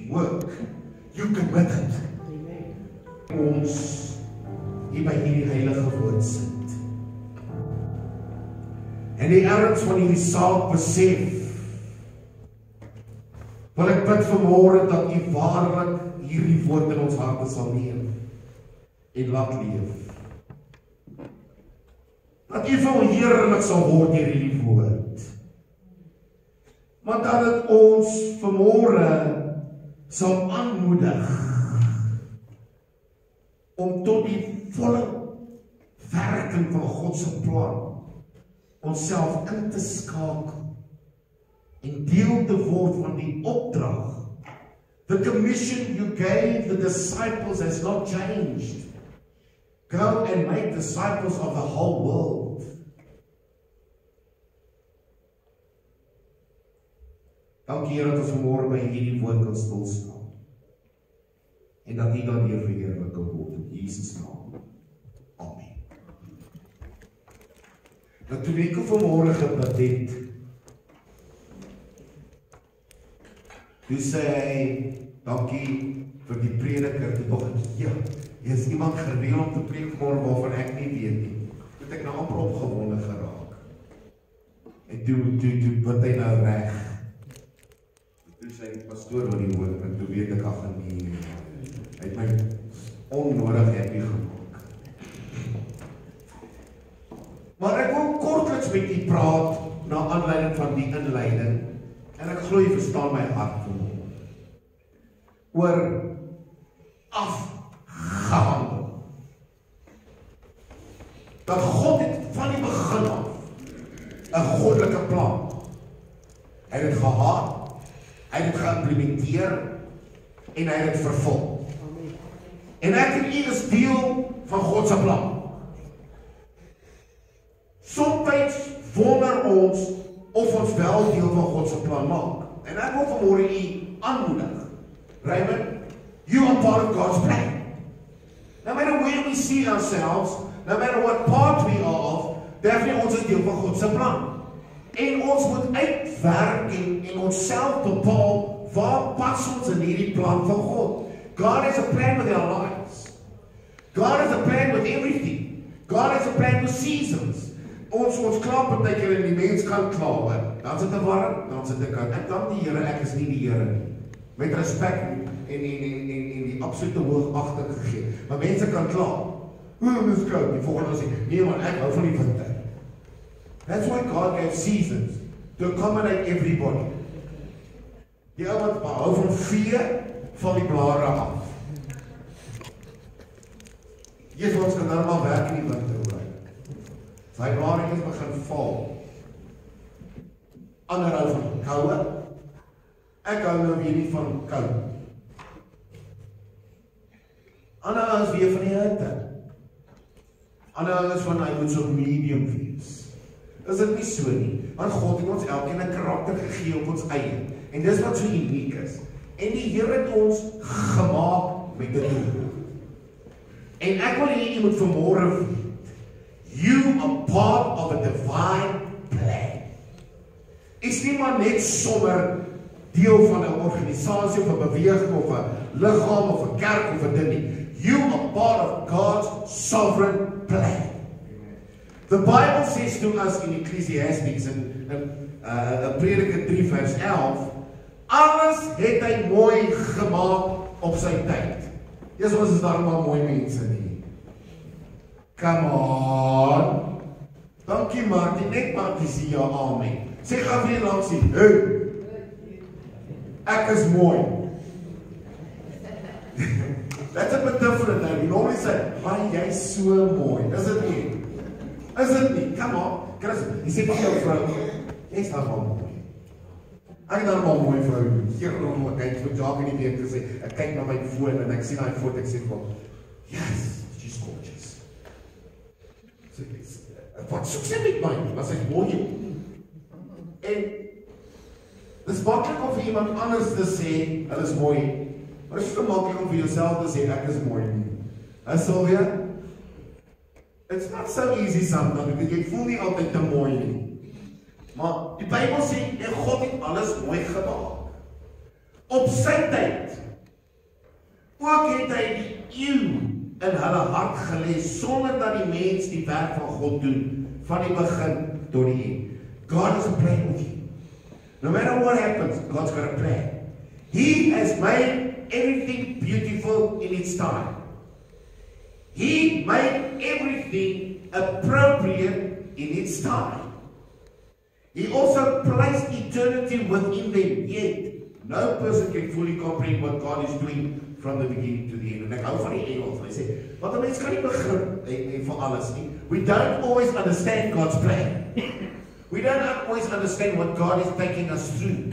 work, you commit it. Ons hier by hierdie heilige woord sit. En die erns van hierdie saak besef, wil ek bid vanmôre dat U waarlik hierdie woord in ons harte sal neem en laat leef. Dat U verheerlik sal word deur hierdie woord. Maar dat dit ons vanmôre sal aanmoedig om tot die volle werking van God se plan onsself in te skakel en deel te word van die opdrag. The commission you gave the disciples has not changed. Go and make disciples of the whole world. Dankie Here dat ons vanmôre by hierdie woord kan stil staan. En dat U daardeur verheerlik word in Jesus naam. Amen. Dat toe ek vanmôre gebid het, toe sê hy, dankie vir die prediker, toe dog ek, ja, is iemand gereël om te preek vanmôre waarvan ek nie weet nie. Toe ek nou amper opgewonde geraak. En toe wat hy nou reg. Toe sê die pastoor wat die woord, en toe weet ek af en nie, hy het my onnodig happy gemaak. Maar ek wil kortliks met u praat, na aanleiding van die inleiding, en ek glo jy verstaan my hart vanmôre, oor afgehandel. Dat God het van die begin af 'n goddelike plan. Hy het dit gehad, hy het dit geïmplementeer en hy het dit vervul. En ek en u is deel van God se plan. Soms wonder ons of ons wel deel van God se plan maak. En ek wil vanmôre u aanmoedig. Raymond, you are part of God's plan. No matter where we see ourselves, no matter what part we are of, definitely ons is deel van God se plan. En ons moet uitwerk en onsself bepaal waar pas ons in hierdie plan van God. God has a plan with our lives. God has a plan with everything. God has a plan with seasons. Ons klaar partykeer en die mens kan klaar hoor. Dan sit dit warm, dan sit dit koud. Ek dank die Here, ek is nie die Here nie. Met respek en die absolute hoogagting gegee. Maar mense kan klaar. Dis koud. Die volgende sê, nee man, ek hou van die winter. That's why God gave seasons to accommodate everybody. Die ou wat hou van vee, val die blare af. Jesus, ons kan normaal werk in die winter hoor. Sy blare het begin val. Ander hou van koue. Ek hou nou weer nie van kou. Ander hou weer van die hitte. Ander hou van hy moet so medium wees. Is dit nie so nie? Want God het ons elkeen 'n karakter gegee op ons eie. En dis wat so uniek is. En die Here het ons gemaak met 'n doel. En ek wil hê jy moet vanmôre weet, you are part of a divine plan. Is nie maar net sommer deel van 'n organisasie of 'n beweging of 'n liggaam of 'n kerk of 'n ding nie. You are part of God's sovereign plan. The Bible says to us in Ecclesiastes in Prediker 3 vers 11, alles het hy mooi gemaak op sy tyd. Jesus, ons is daar maar mooi mense nie. Come on. Dankie Martie, net Martie sê ja, amen. Sê gaan weer langs sien, hey, ek is mooi. That's a bit different now. You normally say, maar jy is so mooi. Is dit nie? Is dit nie? Come on. Chris, jy sê vir jou vrou, jy is daar maar mooi. Ek het daar maar mooi vrou. Hier rond ek kyk vir Jacques in die week te sê, ek kyk na my foon en ek sien daai foto, ek sê vir hom, yes, she's gorgeous. Wat soek sy met my? Was hy mooi? En dis maklik om vir iemand anders te sê, hulle is mooi. Maar is het maklik om vir jouself te sê, ek is mooi nie. Is Sylvia? It's not so easy sometimes, because jy voel nie altyd te mooi nie. Maar die Bybel sê, en God het alles mooi gemaak. Op sy tyd. Ook het hy die eeu in hulle hart gelê, sonder dat die mens die werk van God doen, van die begin tot die eind. God has a plan with you. No matter what happens, God's got a plan. He has made everything beautiful in its time. He made everything appropriate in its time. He also placed eternity within them, yet no person can fully comprehend what God is doing from the beginning to the end. En ek hou van die Engels, hy sê, want 'n mens kan nie begrip vir alles nie. We don't always understand God's plan. We don't always understand what God is taking us through.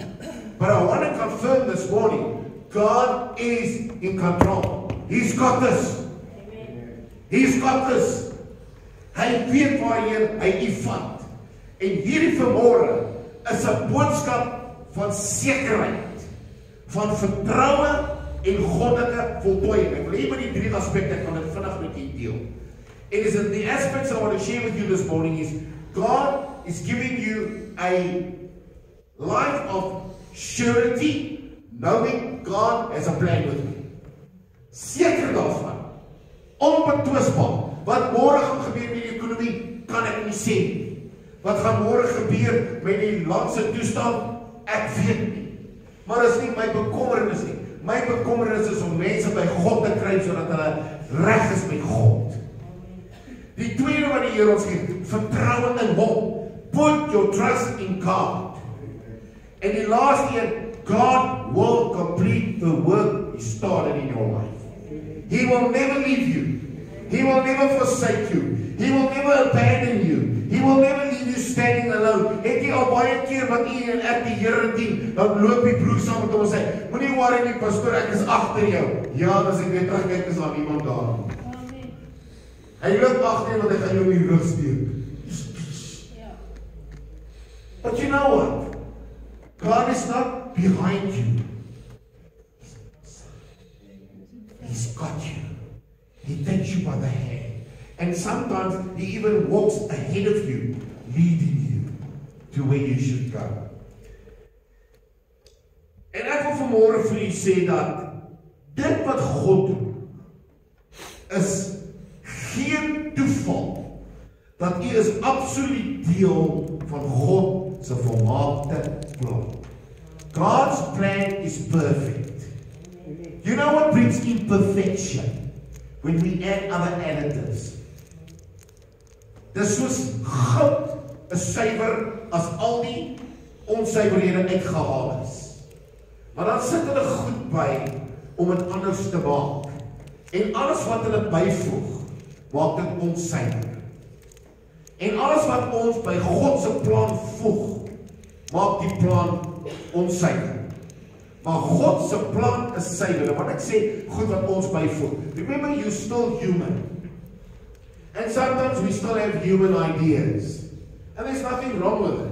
But I want to confirm this morning, God is in control. He's got this. He's got this. Hy weet waarheen hy u vat. En hierdie vanmôre is 'n boodskap van sekerheid, van vertroue en goddelike voltooiing. Ek wil hier met die drie aspekte van dit vinnig met julle deel. It is the aspects I want to share with you this morning is God is giving you a life of surety, knowing God has a plan with you. Seker daarvan. Onbetwisbaar. Wat môre gaan gebeur met die ekonomie, kan ek nie sê nie. Wat gaan môre gebeur met die land se toestand, ek weet nie. Maar is nie my bekommernis nie. My bekommernis is om mense by God te kry sodat hulle reg is met God. Die tweede wat die Here ons gee, vertroue in hom. Put your trust in God. En die laaste een, God will complete the work He started in your life. He will never leave you. He will never forsake you. He will never abandon you. He will never leave you standing alone. Het jy al baie keer wat u en ek die Here dien, dan loop die broer saam met hom en sê, moenie worry nie pastoor, ek is agter jou. Ja, as ek weer terugkyk is daar niemand daar. Hy loop agter jou want hy gaan jou in die rug steek. But you know what? God is not behind you. He's got you. He takes you by the hand. And sometimes He even walks ahead of you, leading you to where you should go. En ek wil vanmôre vir u sê dat dit wat God doen is geen toeval. Dat u is absoluut deel van God se volmaakte plan. God's plan is perfect. You know what brings imperfection? When we add other additives. Dis soos goud is suiwer as al die onsuiverhede uitgehaal is. Maar dan sit hulle goed by om dit anders te maak. En alles wat hulle byvoeg, maak dit onsuiwer. En alles wat ons by God se plan voeg, maak die plan onsuiwer. Maar God se plan is suiwer. Want ek sê goed wat ons byvoeg. Remember, you're still human. And sometimes we still have human ideas. And there's nothing wrong with it.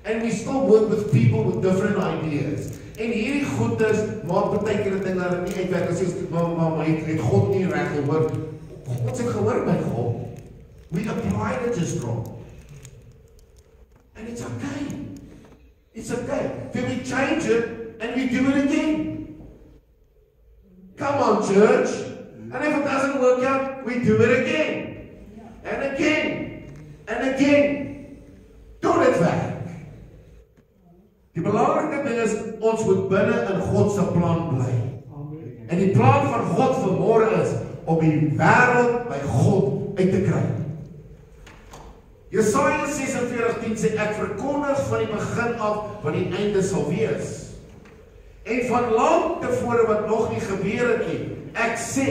And we still work with people with different ideas. En hierdie goedes maak baie keer dit dat dit nie uitwerk as jy sê, maar het God nie reg gehoor. God se gehoor by God. We apply it just wrong. And it's okay. It's okay. Then we change it and we do it again. Come on, church. And if it doesn't work out, we do it again. And again. And again. Tot dit werk. Die belangrike ding is, ons moet binne in God se plan bly. En die plan van God vir môre is, om die wêreld by God uit te kry. Jesaja 46:10 sê, ek verkondig van die begin af, wat die einde sal wees. En van lank tevore wat nog nie gebeur het nie, ek sê,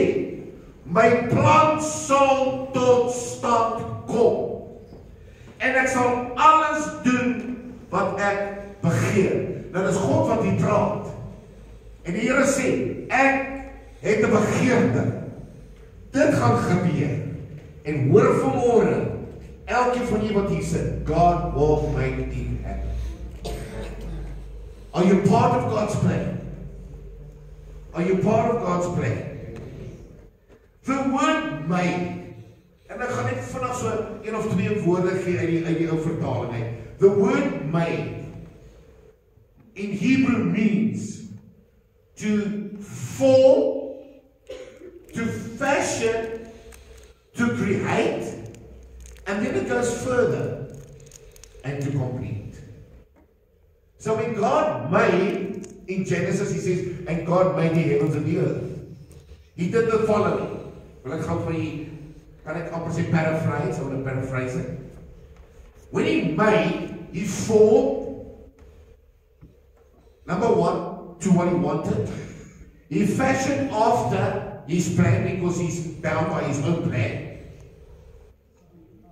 my plan sal tot stand kom. En ek sal alles doen wat ek begeer. Nou dis God wat hier praat. En die Here sê, ek het 'n begeerte. Dit gaan gebeur. En hoor vanmôre, elkeen van julle wat hier sit, God will make it happen. Are you part of God's plan? Are you part of God's plan? The word made. En ek gaan net vinnig so een of twee woorde gee uit die ou vertaling uit. The word made in Hebrew means to form, to fashion, to create, and then it goes further, and to complete. So when God made, in Genesis he says, and God made the heavens and the earth. He did the following. Wil ek gaan vir die, kan ek amper sê paraphrase, I want to paraphrase it. When he made, he formed, number one, to what he wanted. He fashioned after his plan because he's bound by his own plan.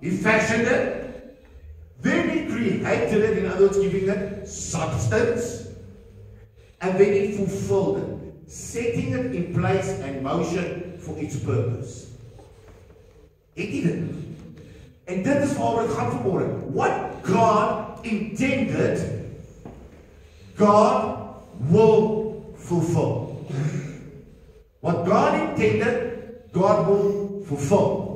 He fashioned it. Then he created it, in other words, giving it substance. And then he fulfilled it, setting it in place and motion for its purpose. He did it. En dit is waaroor het gaan vanmorgen. What God intended, God will fulfill. What God intended, God will fulfill.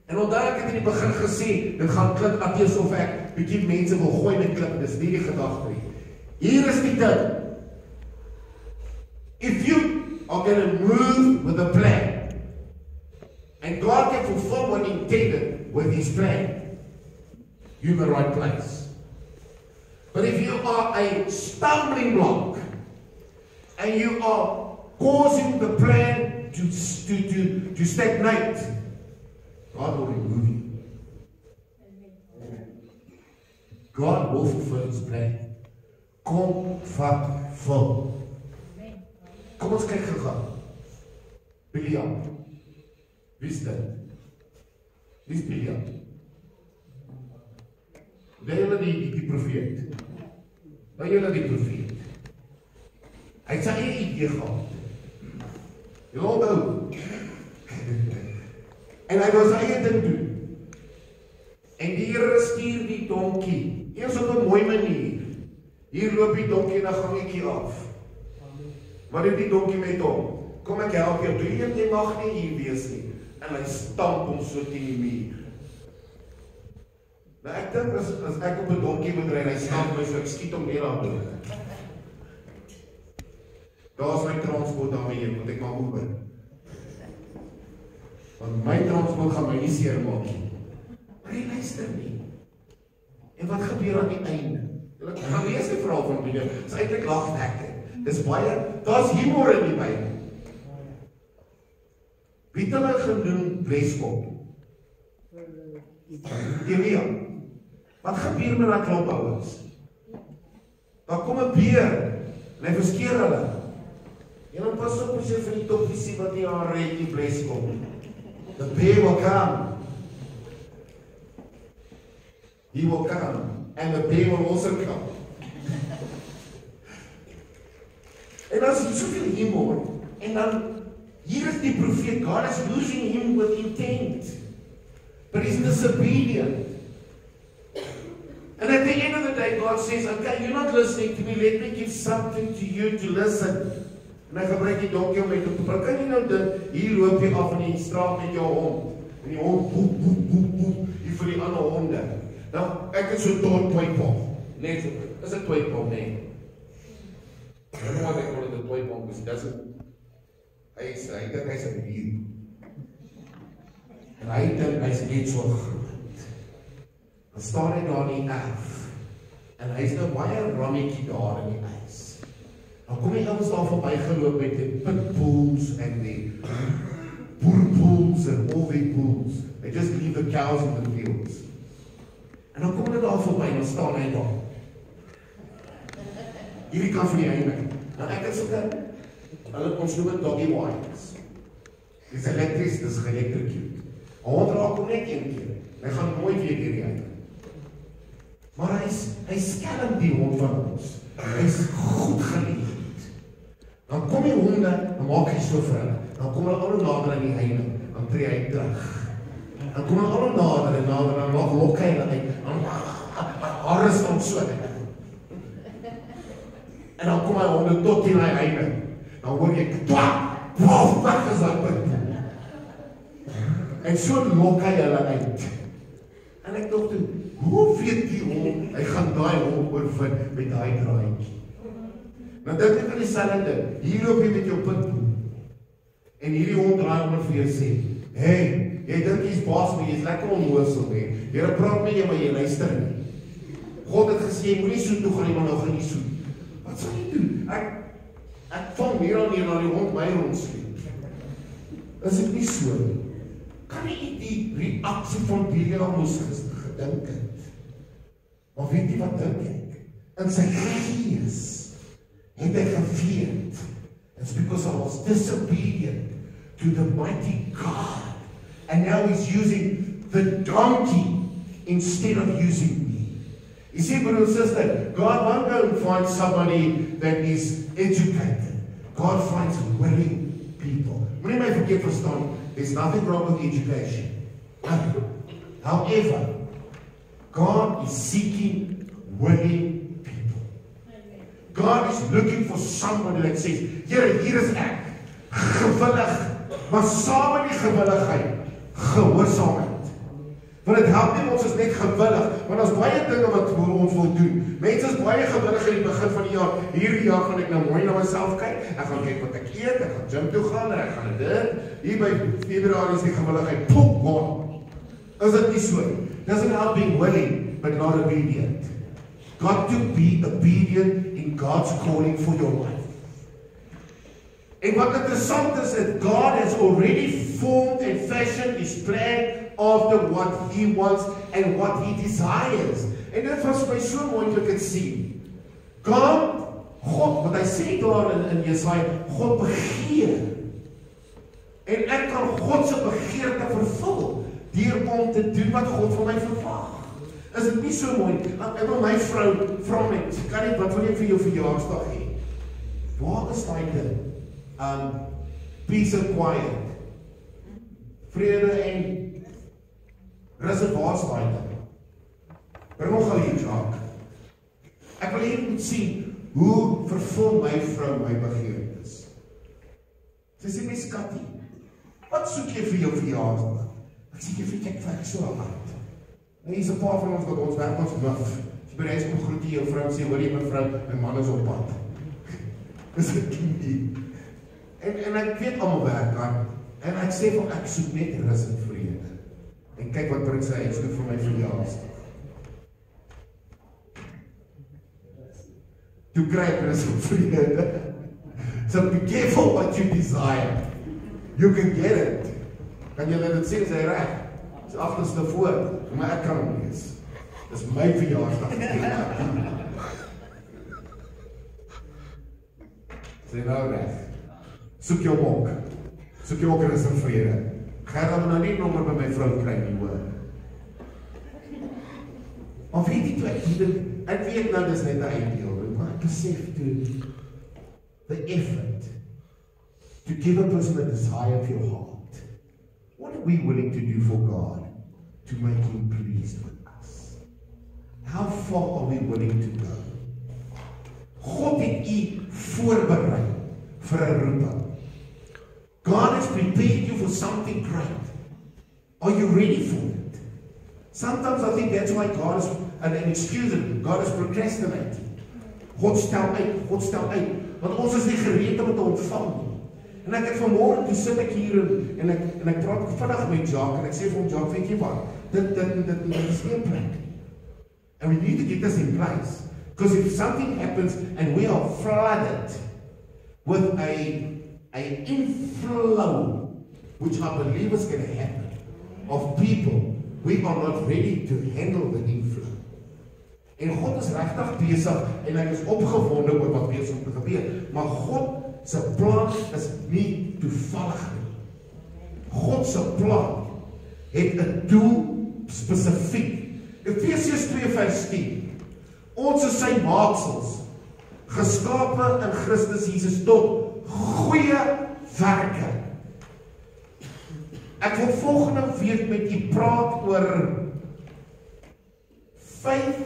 En onthou ek het in die begin gesê, dit gaan klink asof ek bietjie mense wil gooi met klip, dis nie die gedagte nie. Hier is die ding. If you are going to move with a plan, and God can fulfill what he intended with his plan, you're in the right place. But if you are a stumbling block, and you are causing the plan to stagnate, God will remove you. God will fulfill his plan. Kom vat vol. Kom ons kyk gegaan. Biliam. Wie is dit? Wie is Biliam? Wie julle die profeet? Wie julle die profeet? Hy het sy eie idee gehad. Jy onthou? En hy wil sy eie ding doen. En die Here stuur die donkie. Eers op 'n mooi manier. Hier loop die donkie en 'n gangetjie af. Maar dit die donkie met hom. Kom ek help jou. Doe jy mag nie hier wees nie. En hy stamp hom so teen die muur. Nou ek dink as ek op 'n donkie moet ry en hy stamp my so ek skiet hom neer aan. Daar's my transport daarmee, want ek mag Uber. Want my transport gaan my nie seermaak nie. Maar hy luister nie. En wat gebeur aan die einde? Ek gaan lees die verhaal van Biliam. Dit is eintlik lagwekkend. Dis baie, daar's humor in die Bybel. Wie het hulle genoem Bleskop? Elia. Wat gebeur met daai klomp ouens? Daar kom 'n beer en hy verskeer hulle. En dan pas op as jy vir die topvisie wat nie haar red die Bleskop. The bear will come. He will come. And the bear will also come. En dan is soveel humor. En dan, hier is die profeet. God is using him with intent. But he's disobedient. And at the end of the day, God says, okay, you're not listening to me. Let me give something to you to listen. En hy gebruik die donkie om my te praat. Kan jy nou dit, hier loop jy af in die straat met jou hond. En die hond, boep, boep, boep, boep. Hier vir die ander honde. Nou, ek het so door twypel. Net so, is het twypel, nee. I don't know why they call it a toy bomb, because it doesn't. Hy dink hy's 'n dier. En hy dink hy's net so groot. Dan staan hy daar in die erf. En hy's nou baie rammetjie daar in die ys. Dan kom die ouens daar verbygeloop met die pitbulls en die boerpools and all the pools. They just leave the cows in the fields. En dan kom hulle daar verby en dan staan hy daar. Hierdie kan van die einde. Nou ek het soke, hulle ons noem het doggy wires. Dis elektries, dis geelektricute. Hond raak hom net een keer. Hy gaan nooit weer hierdie einde. Maar hy skelm die hond van ons. Hy is goed geliefd. Dan kom die honde, dan maak hy so vir hulle. Dan kom hulle al nader aan die einde, dan tree hy terug. Dan kom hulle al nader en nader, dan lok hy hulle uit. Dan harris hom so. En dan kom hy honde tot in hy einde. Dan hoor jy twak, paf, weg is dat punt. En so lok hy hulle uit. En ek dink toe, hoe weet die hond, hy gaan daai hond oorwin met daai draaietjie. Nou dink ek aan dieselfde ding. Hier loop jy met jou pitbull. En hierdie hond draai om vir jou sê, hey, jy dink jy's baas, maar jy's lekker onnoosel, hè. Here praat met jou, maar jy luister nie. God het gesê, jy moenie soet toe gaan nie, maar nou gaan jy soet. Wat sal jy doen? Ek vang meer aan hier na die hond my rondsleep. Is dit nie so nie? Kan jy die reaksie van Biliam moes gedink het? Maar weet jy wat dink ek? In sy gees het hy geweet. It's because I was disobedient to the mighty God. And now he's using the donkey instead of using me. You see, brother and sister, God won't go and find somebody that is educated. God finds willing people. Moenie my verkeerd verstaan, there's nothing wrong with education. However, God is seeking willing people. God is looking for somebody that says, Here, hier is ek, gewillig, maar saam met die gewilligheid, gehoorsaamheid. Want het help nie, ons is net gewillig, want ons baie dinge wat ons wil doen. Mense is baie gewillig in die begin van die jaar. Hierdie jaar gaan ek nou mooi na myself kyk, ek gaan kyk wat ek eet, ek gaan gym toe gaan, en ek gaan dit. Hier by Februarie is die gewilligheid, pop, gone. Is dit nie so? Doesn't help being willing, but not obedient. Got to be obedient in God's calling for your life. En wat interessant is, that God has already formed and fashioned his plan after what he wants and what he desires. En dit was my so moeilik te sien. God, wat hy sê daar in Jesaja, God begeer. En ek kan God se begeerte vervul deur om te doen wat God van my verwag. Is dit nie so mooi? Ek wil my vrou vra net, kan nie, wat wil ek vir jou verjaarsdag hê? Waar is daai ding? Peace and quiet. Vrede en reservaas daai ding. Bring nog al hier, Jacques. Ek wil hier moet sien, hoe vervul my vrou my begeertes. Sy sê, my skattie, wat soek jy vir jou verjaarsdag? Ek sê, jy weet, ek werk so hard. En hier is 'n paar van ons wat ons werk ons mif. Jy bereis kom groet jou vrou en sê, hoor jy mevrou, my man is op pad. Dis dit nie. En ek weet almal werk aan, en ek sê van, ek soek net rus en vrede. En kyk wat bring sy iets toe vir my verjaarsdag. Toe kry ek rus en vrede. So be careful what you desire. You can get it. Kan jy dit sê, sy reg? Dis agterste voor, maar ek kan hom lees. Dis my verjaarsdag. Sê nou reg. Soek jou mok. Soek jou ook rus en vrede. Ga dan nou nie nommer by my vrou kry nie, hoor. Maar weet jy toe ek weet nou dis net 'n uitbeelding, maar ek besef toe the effort to give a person a desire of your heart. What are we willing to do for God to make him pleased with us? How far are we willing to go? God het u voorberei vir 'n roeping. God has prepared you for something great. Are you ready for it? Sometimes I think that's why God is, and excuse it, God is procrastinating. God stel uit, want ons is nie gereed om dit te ontvang nie. En ek het vanmôre, toe sit ek hier en ek praat vinnig met Jacques, en ek sê vir hom, Jacques, weet jy wat, dit is nie 'n plek. And we need to get this in place. Because if something happens and we are flooded with a inflow, which I believe is going to happen, of people, we are not ready to handle the inflow. En God is regtig besig, en ek is opgewonde oor wat besig om te gebeur, maar God se plan is nie toevallig nie. God se plan het 'n doel spesifiek. Efesiërs 2:10. Ons is sy maaksels, geskape in Christus Jesus tot goeie werke. Ek wil volgende week met u praat oor faith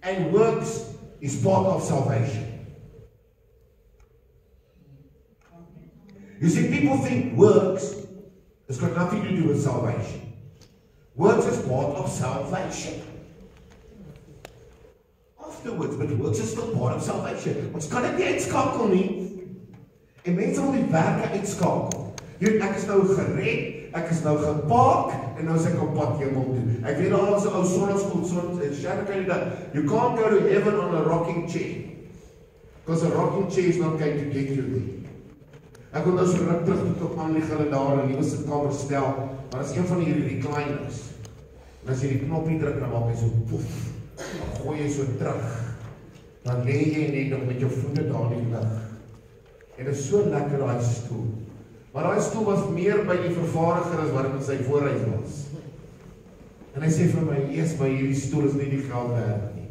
and works is part of salvation. You see, people think works has got nothing to do with salvation. Works is part of salvation. afterwards, but works is still part of salvation. Ons kan dit nie uitskakel nie. En mense wil die werke uitskakel. Ek is nou gered, ek is nou gepark, en nou is ek op pad hemel toe. Ek weet al ons ou sonneskool, Shannon kan jy dat, you can't go to heaven on a rocking chair. Because a rocking chair is not going to get you there. Ek wil nou so ruk terug tot op Annelie hulle daar in die nuwe sitkamer stel, maar as een van hierdie recliners, en as jy die knoppie druk, dan maak hy so poef, dan gooi jy so terug, dan lê jy net nog met jou voete daar in die lug. En dit is so lekker daai stoel. Maar daai stoel was meer by die vervaardiger as wat dit in sy voorhuis was. En hy sê vir my, "Eers, maar hierdie stoel is nie die geld werd nie.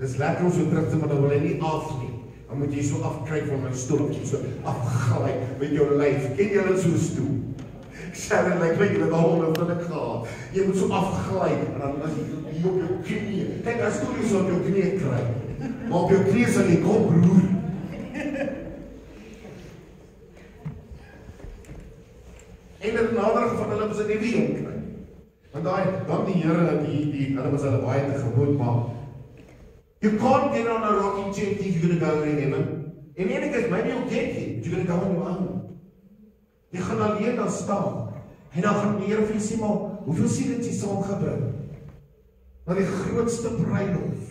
Dis lekker om so terug te, maar dan wil hy nie af nie. Dan moet jy so afkryp van my stoel, of jy so afglaai met jou lyf. Ken jy dit so 'n stoel? Sharon, like jy het al ondervindig gehad. Jy moet so afglaai, en dan as jy hier op jou knie, kyk, as stoel jy so op jou knie kry, maar op jou knie sal jy kom broer. En in nader van hulle was dit nie wie kry. Want dan die Here, hulle was hulle baie te gewoon, maar you can't get on a rocking chair if you're going to go to heaven. En ene keer, maybe you'll get here, but you're going to go on your own. Jy gaan alleen dan staan. En dan gaan die Here vir jy sê, maar hoeveel sien het jy saamgebring? Na die grootste bruiloft,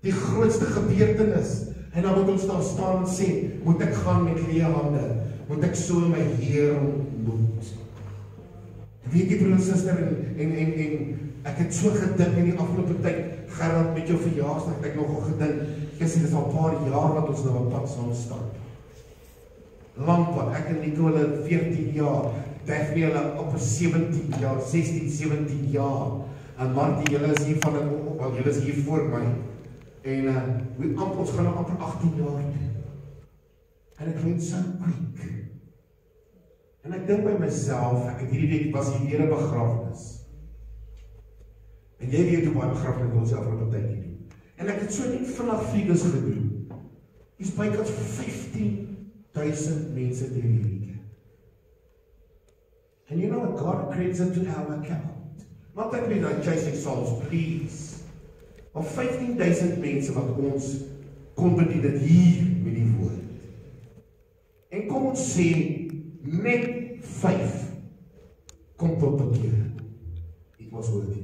die grootste gebeurtenis. En dan moet ons daar staan en sê, moet ek gaan met leë hande? Moet ek so my Heer ontmoet? Weet jy, broer en suster, en ek het so gedink in die afgelope tyd, Gerard, met jou verjaarsdag, ek nogal gedink, jy sê, dit is al paar jaar wat ons nou op pad saam staan. Lang pad, ek en Nico hulle 14 jaar, Daphne hulle op 17 jaar, 16, 17 jaar, en Martie, julle is hier van het op, want julle is hier voor my, en ons gaan nou amper 18 jaar toe. En ek weet so quick. En ek dink by myself, ek het hierdie week was hier weer 'n begrafnis. En jy weet hoe baie begrafnis ons afgelope tyd hier doen. En ek het so net vinnig vlieges gedoen. Hier's bykans 15,000 mense deur die week. And you know what, God credits it to our account. Not that we're not chasing souls, please. Maar 15,000 mense wat ons kon bedien dit hier met die woord. En kom ons sê, net 5 kom tot bekeer. It was worth it.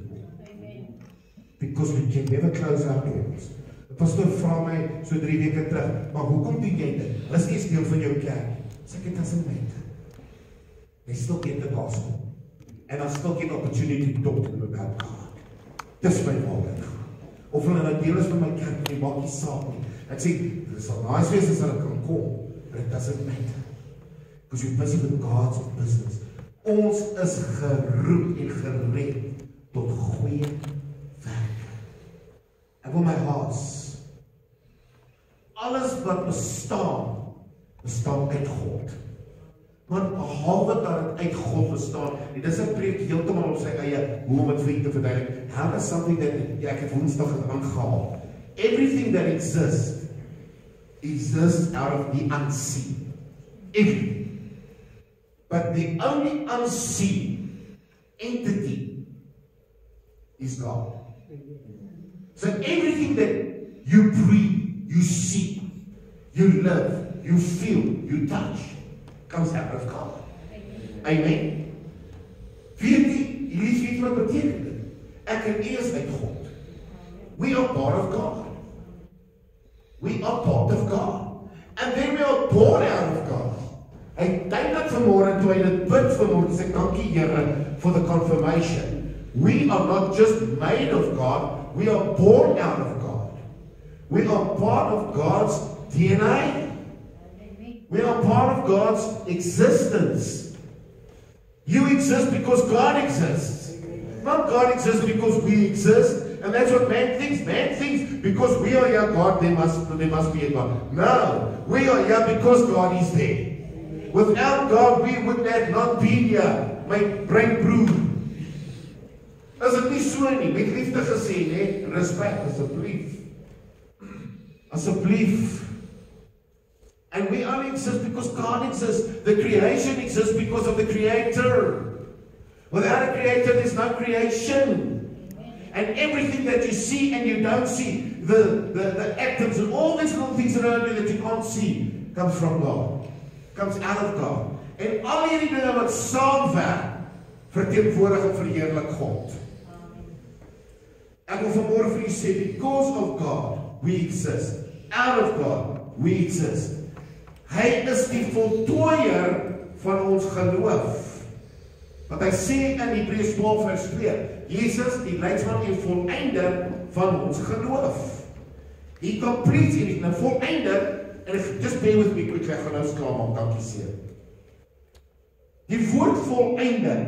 Because we can never close our doors. Die pastoor vra my so 3 weke terug, maar hoekom doen jy dit? Hulle is nie deel van jou kerk. Sê ek, it doesn't matter. They still get the gospel. And I still get opportunity to talk to them about God. Dis my waarheid. Of hulle nou deel is van my kerk, die maak nie saak nie. Ek sê, dit sal nice wees as hulle kan kom, but it doesn't matter. Because you're busy with God's business. Ons is geroep en gered tot goeie werke. Ek wil my haas. Alles wat bestaan uit God. Maar behalwe dat het uit God bestaan, en dis 'n preek heeltemal op sy eie, hoe om dit vir u te verduidelik. How is something that, ek het woensdag aangehaal. Everything that exists out of the unseen. Everything. But the only unseen entity is God. So everything that you breathe, you see, you live, you feel, you touch, comes out of God. Amen. Weet jy wat beteken dit? Ek en u is uit God. We are part of God. We are part of God. And then we are born out of God. Hy duidelik vanmôre toe hy dit bid vanmôre, sê dankie Here for the confirmation. We are not just made of God, we are born out of God. We are part of God's DNA. We are part of God's existence. You exist because God exists. Not God exists because we exist. And that's what man thinks. Man thinks because we are here, God, there must be a God. No, we are here because God is there. Without God, we would have not been here. My brain broer. Is dit nie so nie? Met liefde gesê, nee, respect, asseblief. Asseblief. And we only exist because God exists. The creation exists because of the Creator. Without a Creator, there's no creation. And everything that you see and you don't see, the atoms and all these little things around you that you can't see comes from God. Comes out of God. En al hierdie dinge wat saamwerk verteenwoordig en verheerlik God. Ek wil vanmôre vir u sê, because of God, we exist. Out of God, we exist. Hy is die voltooier van ons geloof. Wat hy sê in Hebreërs 12 vers 2, Jesus, die leidsman en volleinder van ons geloof. He completes it, nou volleinder, en just bear with me quickly, ek gaan nou klaar maak, dankie seer. Die woord volleinder,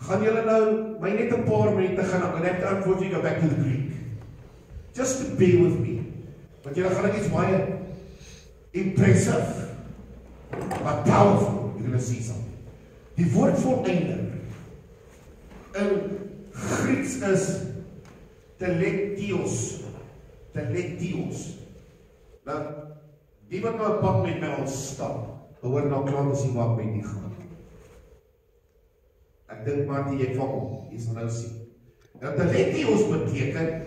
gaan julle nou, my net 'n paar minute gaan, en ek antwoord jy go back to the Greek. Just to bear with me, want julle gaan iets baie impressive, but powerful, you're going to see something. Die woord volleinder in Grieks is telektios. Telektios. Nou, die wat nou 'n pad met my ontstap, behoort nou klaar te sien wat met die gaan. Ek dink maar die jy van hom, jy sal nou sien. Nou, telektios beteken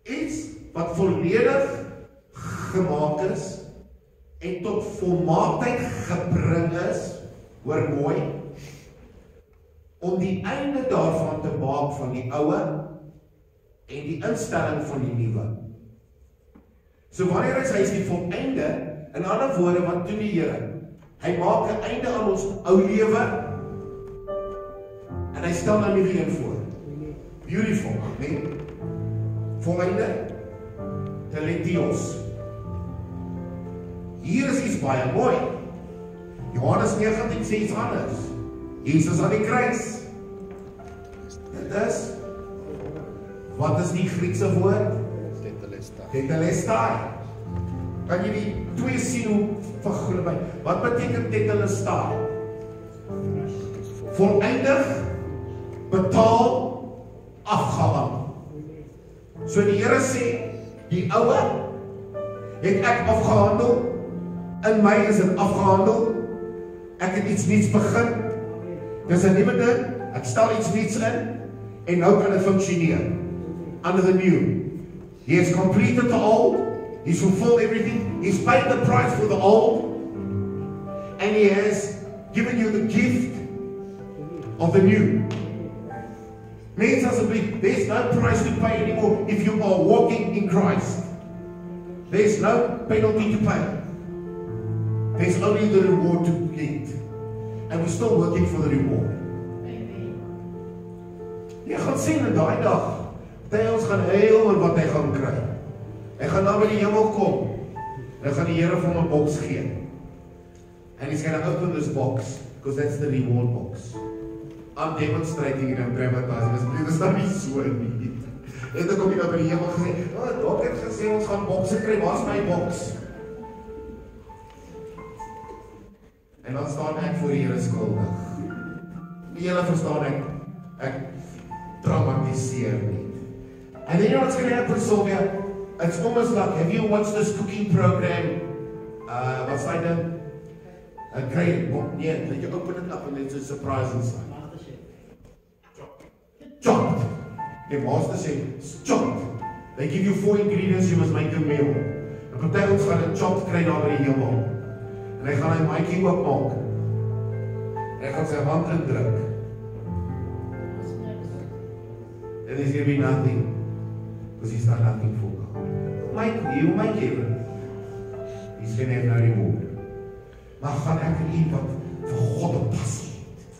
iets wat volledig gemaak is en tot volmaaktheid gebring is, hoor mooi, om die einde daarvan te maak van die ouwe en die instelling van die nuwe. So wanneer hy sê, hy is die voleinde, in ander woorde, wat doen die Here? Hy maak 'n einde aan ons ou lewe en hy stel nou nuwe een voor. Beautiful, nee? Voleinde, telektios. Hier is iets baie mooi. Johannes 19 sê iets anders. Jesus aan die kruis. Dit is, wat is die Griekse woord? Tetelestai. Kan jy die twee sien hoe vergoed by? Wat beteken tetelestai? Voleindig, betaal, afgehandel. So die Here sê, die ouwe het ek afgehandel, in my is dit afgehandel, ek het iets niets begin, dis 'n nuwe ding, ek stel iets niets in, en nou kan dit functioneer, under the new. He has completed the old, he's fulfilled everything, he's paid the price for the old, and he has given you the gift of the new. Means asseblief, there's no price to pay anymore if you are walking in Christ. There's no penalty to pay. There's only the reward to get. And we're still working for the reward. Jy gaan sien in daai dag, dat hy ons gaan huil oor wat hy gaan kry. Hy gaan nou by die hemel kom, en gaan die Here vir hom 'n boks gee. And he's going to open this box, because that's the reward box. I'm demonstrating and I'm dramatizing. Dit is nou nie so nie. En dan kom jy nou by die hemel gesê, Dok het gesê ons gaan bokse kry, waar is my boks? En dan staan ek voor die Here skuldig. Nie julle verstaan ek traumatiseer nie. And then you know what's going to happen, Sylvia? It's almost like, have you watched this cooking program? What's that done? Great, nee, that you open it up and it's a surprise inside. Chopped. The master said, it's chopped. They give you 4 ingredients, you must make a meal. En party ons gaan dit chopped kry daar by die hemel. En hy gaan hy maatjie oopmaak. En hy gaan sy hand indruk. And there's going to be nothing. Because he's done nothing for God. You make heaven. He's going to have no reward. Maar gaan ek en u wat vir God op passie het.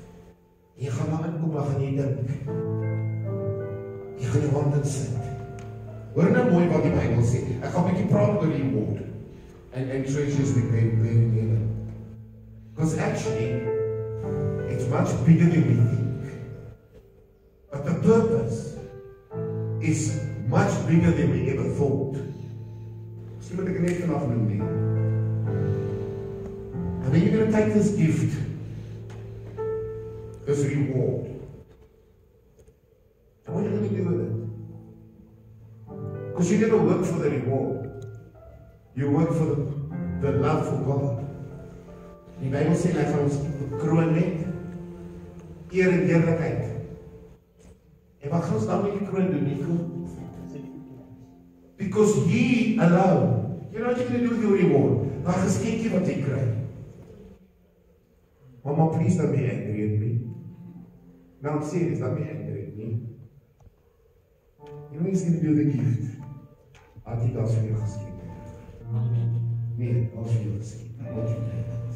Jy gaan maar inkom, maar gaan jy dink. Jy gaan jou hand in sit. Hoor nou mooi wat die Bybel sê. Ek gaan 'n bietjie praat oor die woord. And treasures we pay in heaven. Because actually, it's much bigger than we think. But the purpose is much bigger than we ever thought. Misschien moet ek net vanaf noem nie. And then you're going to take this gift, this reward. And what are you going to do with it? Because you never work for the reward. You work for the love for God. Die Bybel sê, hy gaan ons bekroon met eer en heerlikheid. En wat gaan ons dan met die kroon doen? Because He alone. You know what you're going to do with your reward? Daai geskenkie wat jy kry. Mama, please don't be angry at me. No, I'm serious, don't be angry at me. You know what He's going to do with the gift? I think that's vir jou geskenk. Nee, that's vir jou geskenk. I want you to know that.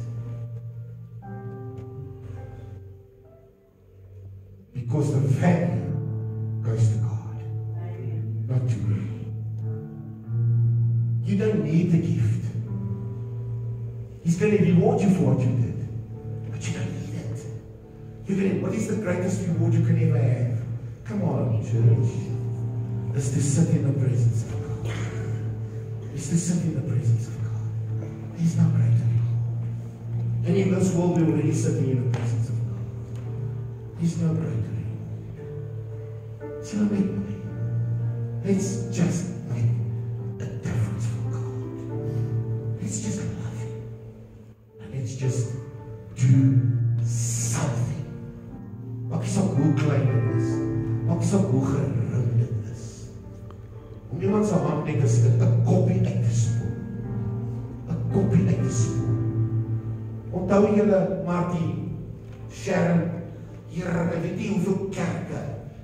Because the value goes to God, not to me. You don't need the gift. He's going to reward you for what you did. But you don't need it. You're going to, what is the greatest reward you can ever have? Come on, church. It's to sit in the presence of God. It's to sit in the presence of God. He's no greater. And in this world, we're already sitting in the presence of God. He's no greater. So let's just make a difference for God. Let's just love Him. And let's just do something. Maak nie saak hoe klein dit is. Maak nie saak hoe gering dit is. Om iemand se hand net is 'n koppie uit te spoel. 'n Koppie uit te spoel. Onthou julle Martie, Sharon, Here, ek weet nie hoeveel kerke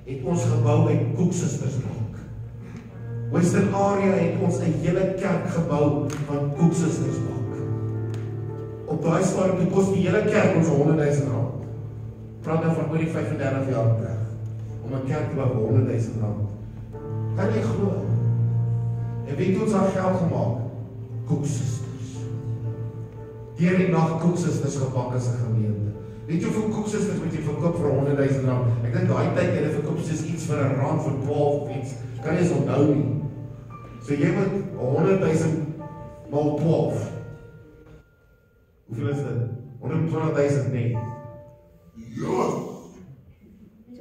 het ons gebou uit Koeksisters maak. Western Area het ons 'n hele kerk gebou van Koeksisters maak. Op daai stadium het kos die hele kerk ons R100,000. Praat nou van oor die 35 jaar terug. Om 'n kerk te bou vir R100,000. Kan jy glo? En weet jy ons al geld gemaak? Koeksisters. Deur die nag Koeksisters gebak as 'n gemeente. Weet jy hoeveel Koeksisters moet jy verkoop vir R100,000? Ek dink daai tyd hulle verkoop soos iets vir R1 vir 12 of iets. Kan jy eens onthou nie. So jy moet 100,000 maal 12. Hoeveel is dit? 120,000 nee. Ja.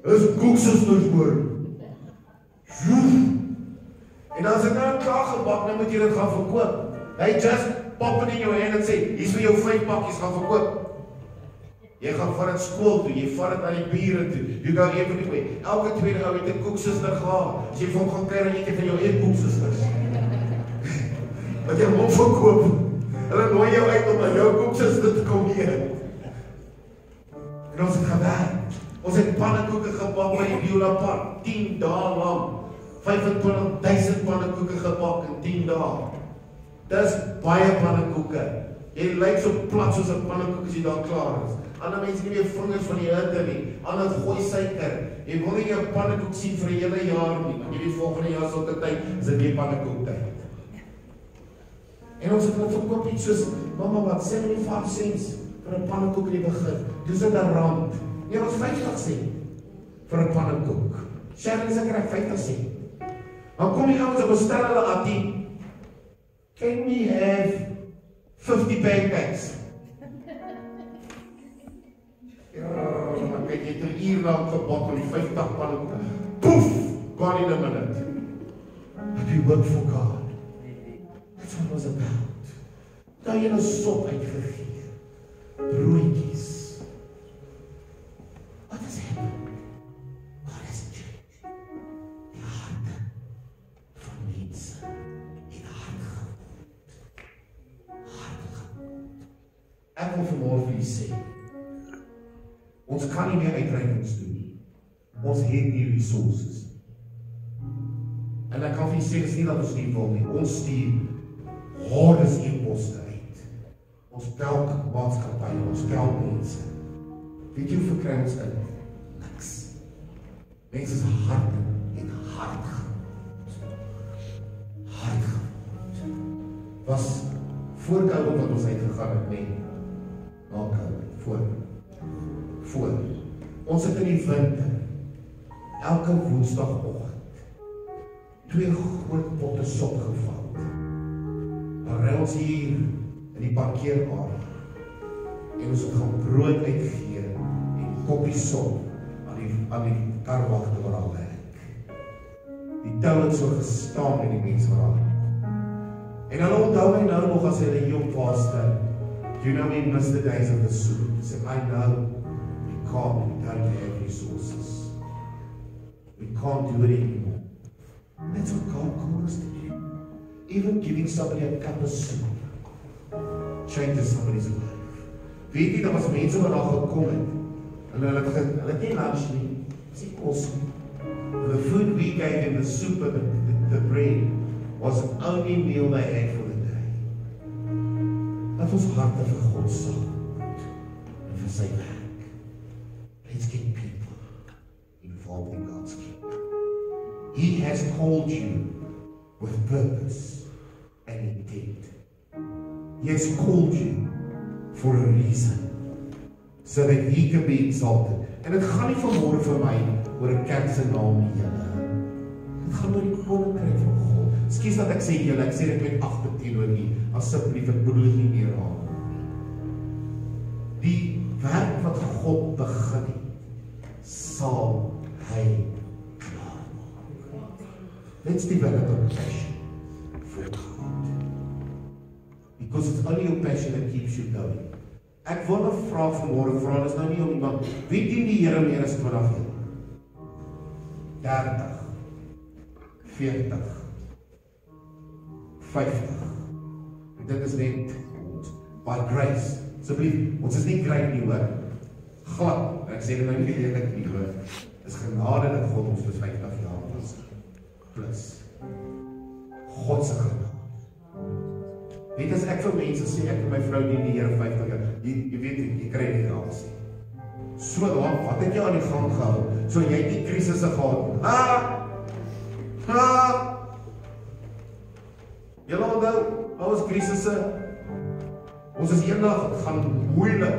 Dis Koeksisters hoor. En as dit nou klaar gebak, nou moet jy dit gaan verkoop. Hy just pop it in jou hand en sê, hier's vir jou 5 pakkies gaan verkoop. Jy gaan vat dit skool toe, jy vat dit aan die bure toe. You go everywhere. Elke tweede ou het 'n koeksister gehad. As jy vir hom gaan kyk, dan jy het van jou eie koeksisters. Wat jy hom verkoop. Hulle nooi jou uit om aan jou koeksister te kom eet. En ons het gewerk. Ons het pannekoeke gebak by die Viola Park 10 dae lank. 25,000 pannekoeke gebak in 10 dae. Dis baie pannekoeke. Jy lyk so plat soos 'n pannekoek as jy daar klaar is. Ander mense nie meer vingers van die hitte nie. Ander gooi suiker. Jy wil nie jou pannekoek sien vir 'n hele jaar nie. Want jy weet volgende jaar sulke tyd is dit weer pannekoek tyd. En ons het dit verkoop iets soos, mamma, wat 75 cents vir 'n pannekoek in die begin. Dis dit R1. Nee, wat 50 cent vir 'n pannekoek. Sharon sê kry 50 cent. Dan kom die ouens en bestel hulle aan die. Can we have 50 pancakes? Ek het 'n uur lank gebak met 50 pannekoeke. Poef! Gone in a minute. But we work for God. That's what it was about. Daar jy 'n sop uitgegee. Broodjies. Wat is dit? Wat is dit? Die harte van mense in hart gewond. Ek wil vanmôre vir julle sê, ons kan nie meer uitreikings doen nie. Ons het nie resources. En ek kan vir julle sê, dis nie dat ons nie wil nie. Ons stuur hordes e-poste uit. Ons bel maatskappye, ons bel mense. Weet jy hoe verkry ons in? Niks. Mense is hart en hart gewond. Hart gewond. Was voor COVID wat ons uitgegaan het, nee. Na COVID, voor. Ons het in die winter, elke woensdagoggend, 2 groot potte sop gevat. Dan ry ons hier in die parkeerarea en ons gaan brood uitgee en koppie sop aan die karwagte waar al werk. Die tou het so gestaan met die mense waar. En hulle onthou my nou nog as hulle hier op Pastor. You know we miss the days of the soup. So I know we don't have resources. We can't do it anymore. That's what God called us to do. Even giving somebody a cup of soup changes somebody's life. Weet jy, daar was mense wat daar gekom het, en hulle het nie lunch nie, was nie kos nie. The food we gave them, the soup and the bread, was the only meal they had for the day. Dat ons harte vir God saam en vir sy werk. Let's get people involved in God's kingdom. He has called you with purpose and intent. He has called you for a reason, so that He can be exalted. En het gaan nie vanmôre vir my oor 'n kerk se naam nie, julle. Dit gaan oor die koninkryk van God. Ekskuus dat ek sê julle, ek sê dit met agter teenoor U. Asseblief, ek bedoel dit nie meer aan. Die werk wat God begin het, sal Hy klaar maak. Let's develop a passion for God. Because it's only your passion that keeps you going. Ek wil 'n vraag vanmôre vra, dis nou nie om iemand, wie dien die Here meer as 20 jaar? 30, 40, 50. En dit is net by grace. Asseblief, ons is nie great nie, hoor. Glad, ek sê dit nou nie eerlik nie, hoor. Dis genade dat God ons vir 50 jaar was. Plus. God se genade. Weet as ek vir mense sê, ek en my vrou dien die Here 50 jaar, jy weet, jy kry nie raas nie. So lang, wat het jy aan die gang gehou? So jy het die krisisse gehad. Julle onthou, wat was krisisse? Ons is eendag, het gaan moeilik.